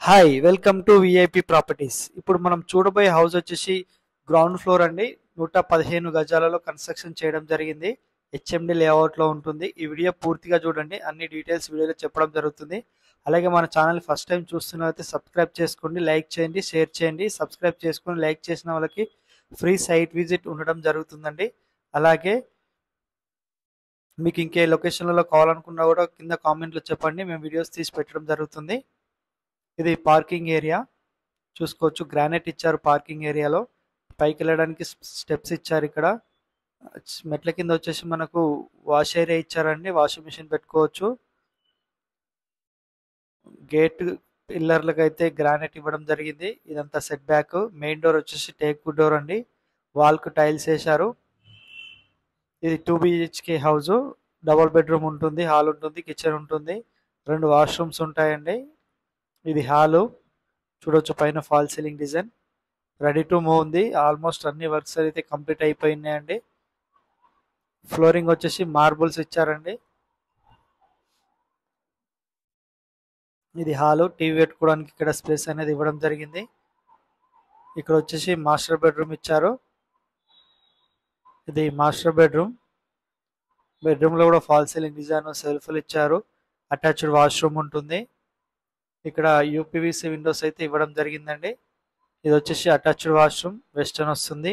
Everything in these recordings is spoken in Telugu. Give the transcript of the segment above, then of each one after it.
Hi welcome to VIP properties. ఇప్పుడు మనం చూడబోయే హౌస్ వచ్చేసి గ్రౌండ్ ఫ్లోర్ అండి. 115 గజాలలో కన్స్ట్రక్షన్ చేయడం జరిగింది. హెచ్ఎండి లేఅవుట్లో ఉంటుంది. ఈ వీడియో పూర్తిగా చూడండి, అన్ని డీటెయిల్స్ వీడియోలో చెప్పడం జరుగుతుంది. అలాగే మన ఛానల్ ఫస్ట్ టైం చూస్తున్నట్లయితే సబ్స్క్రైబ్ చేసుకోండి, లైక్ చేయండి, షేర్ చేయండి. సబ్స్క్రైబ్ చేసుకొని లైక్ చేసిన వాళ్ళకి ఫ్రీ సైట్ విజిట్ ఉండడం జరుగుతుందండి. అలాగే మీకు ఇంకే లొకేషన్లలో కావాలనుకున్నా కూడా కింద కామెంట్లో చెప్పండి, మేము వీడియోస్ తీసి పెట్టడం జరుగుతుంది. ఇది పార్కింగ్ ఏరియా చూసుకోవచ్చు. గ్రానైట్ ఇచ్చారు పార్కింగ్ ఏరియాలో. పైకి వెళ్ళడానికి స్టెప్స్ ఇచ్చారు. ఇక్కడ మెట్ల కింద వచ్చేసి మనకు వాష్ ఏరియా ఇచ్చారండి, వాషింగ్ మిషన్ పెట్టుకోవచ్చు. గేట్ పిల్లర్లకు అయితే గ్రానైట్ ఇవ్వడం జరిగింది. ఇదంతా సెట్ బ్యాక్. మెయిన్ డోర్ వచ్చేసి టేక్ వుడ్ డోర్ అండి. వాల్కు టైల్స్ వేశారు. ఇది 2 BHK హౌస్. డబుల్ బెడ్రూమ్ ఉంటుంది, హాల్ ఉంటుంది, కిచెన్ ఉంటుంది, 2 వాష్రూమ్స్ ఉంటాయండి. ఇది హాలు చూడొచ్చు. పైన fall ceiling design ready to move ఉంది. ఆల్మోస్ట్ అన్ని వర్క్స్ అయితే కంప్లీట్ అయిపోయినాయండి. ఫ్లోరింగ్ వచ్చేసి మార్బుల్స్ ఇచ్చారండి. ఇది హాలు. టీవీ పెట్టుకోవడానికి ఇక్కడ స్పేస్ అనేది ఇవ్వడం జరిగింది. ఇక్కడ వచ్చేసి మాస్టర్ బెడ్రూమ్ ఇచ్చారు. ఇది మాస్టర్ బెడ్రూమ్. బెడ్రూమ్లో కూడా ఫాల్ సీలింగ్ డిజైన్, సెల్ఫ్లు ఇచ్చారు. అటాచ్డ్ వాష్రూమ్ ఉంటుంది. ఇక్కడ యూపీవీసీ విండోస్ అయితే ఇవ్వడం జరిగిందండి. ఇది వచ్చేసి అటాచ్డ్ వాష్రూమ్, వెస్టర్న్ వస్తుంది.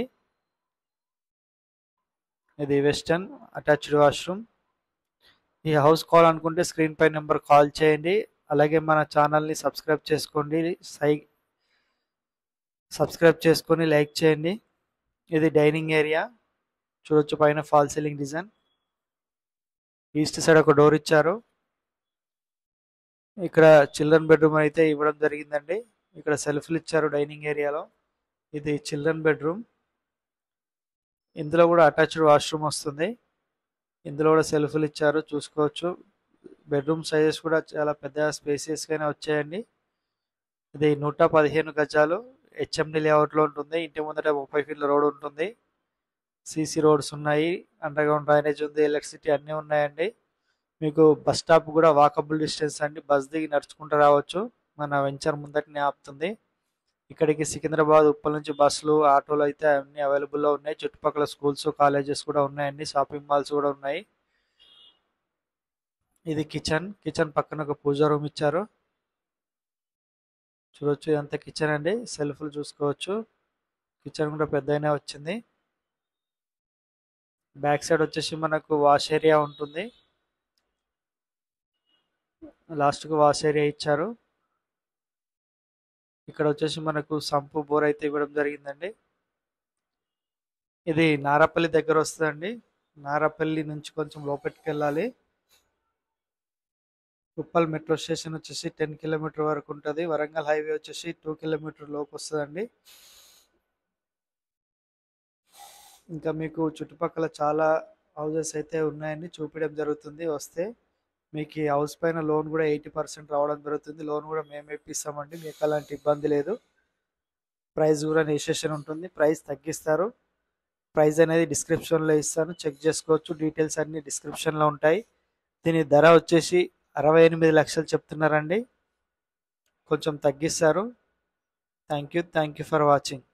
ఇది వెస్టర్న్ అటాచ్డ్ వాష్రూమ్. ఈ హౌస్ కావాలనుకుంటే స్క్రీన్ పై నెంబర్ కాల్ చేయండి. అలాగే మన ఛానల్ని సబ్స్క్రైబ్ చేసుకోండి, సబ్స్క్రైబ్ చేసుకొని లైక్ చేయండి. ఇది డైనింగ్ ఏరియా చూడొచ్చు. పైన fall ceiling design. East side ఒక డోర్ ఇచ్చారు. ఇక్కడ చిల్డ్రన్ బెడ్రూమ్ అయితే ఇవ్వడం జరిగిందండి. ఇక్కడ సెల్ఫ్లు ఇచ్చారు డైనింగ్ ఏరియాలో. ఇది చిల్డ్రన్ బెడ్రూమ్. ఇందులో కూడా అటాచ్డ్ వాష్రూమ్ వస్తుంది. ఇందులో కూడా సెల్ఫ్లు ఇచ్చారు చూసుకోవచ్చు. బెడ్రూమ్ సైజెస్ కూడా చాలా పెద్ద స్పేసియస్గానే వచ్చాయండి. ఇది 115 గజాలు హెచ్ఎండి లేఅవుట్లో ఉంటుంది. ఇంటి ముందట 30 ఫీట్ల రోడ్ ఉంటుంది. సీసీ రోడ్స్ ఉన్నాయి, అండర్ గ్రౌండ్ డ్రైనేజ్ ఉంది, ఎలక్ట్రిసిటీ అన్నీ ఉన్నాయండి. మీకు బస్ స్టాప్ కూడా వాకబుల్ డిస్టెన్స్ అండి. బస్ దిగి నడుచుకుంటూ రావచ్చు. మన వెంచర్ ముందటనే ఆపుతుంది. ఇక్కడికి సికింద్రాబాద్, ఉప్పల్ నుంచి బస్సులు, ఆటోలు అయితే అన్ని అవైలబుల్లో ఉన్నాయి. చుట్టుపక్కల స్కూల్స్, కాలేజెస్ కూడా ఉన్నాయండి. షాపింగ్ మాల్స్ కూడా ఉన్నాయి. ఇది కిచెన్. కిచెన్ పక్కన ఒక పూజా రూమ్ ఇచ్చారు చూడొచ్చు. ఇదంతా కిచెన్ అండి. సెల్ఫ్లు చూసుకోవచ్చు. కిచెన్ కూడా పెద్దగానే వచ్చింది. బ్యాక్ సైడ్ వచ్చేసి మనకు వాష్ ఏరియా ఉంటుంది. లాస్ట్కు వాష్ ఏరియా ఇచ్చారు. ఇక్కడ వచ్చేసి మనకు సంపు, బోర్ అయితే ఇవ్వడం జరిగిందండి. ఇది నారపల్లి దగ్గర వస్తుందండి. నారపల్లి నుంచి కొంచెం లోపలికి వెళ్ళాలి. ఉప్పల్ మెట్రో స్టేషన్ వచ్చేసి 10 కిలోమీటర్ వరకు ఉంటుంది. వరంగల్ హైవే వచ్చేసి 2 కిలోమీటర్ లోపు వస్తుందండి. ఇంకా మీకు చుట్టుపక్కల చాలా హౌజెస్ అయితే ఉన్నాయండి, చూపించడం జరుగుతుంది. వస్తే మీకు ఈ హౌస్ పైన లోన్ కూడా 80% రావడం జరుగుతుంది. లోన్ కూడా మేము ఇప్పిస్తామండి, మీకు అలాంటి ఇబ్బంది లేదు. ప్రైస్ కూడా నెగోషియేషన్ ఉంటుంది, ప్రైస్ తగ్గిస్తారు. ప్రైస్ అనేది డిస్క్రిప్షన్లో ఇస్తాను, చెక్ చేసుకోవచ్చు. డీటెయిల్స్ అన్నీ డిస్క్రిప్షన్లో ఉంటాయి. దీని ధర వచ్చేసి 68 లక్షలు చెప్తున్నారండి. కొంచెం తగ్గిస్తారు. Thank you for watching.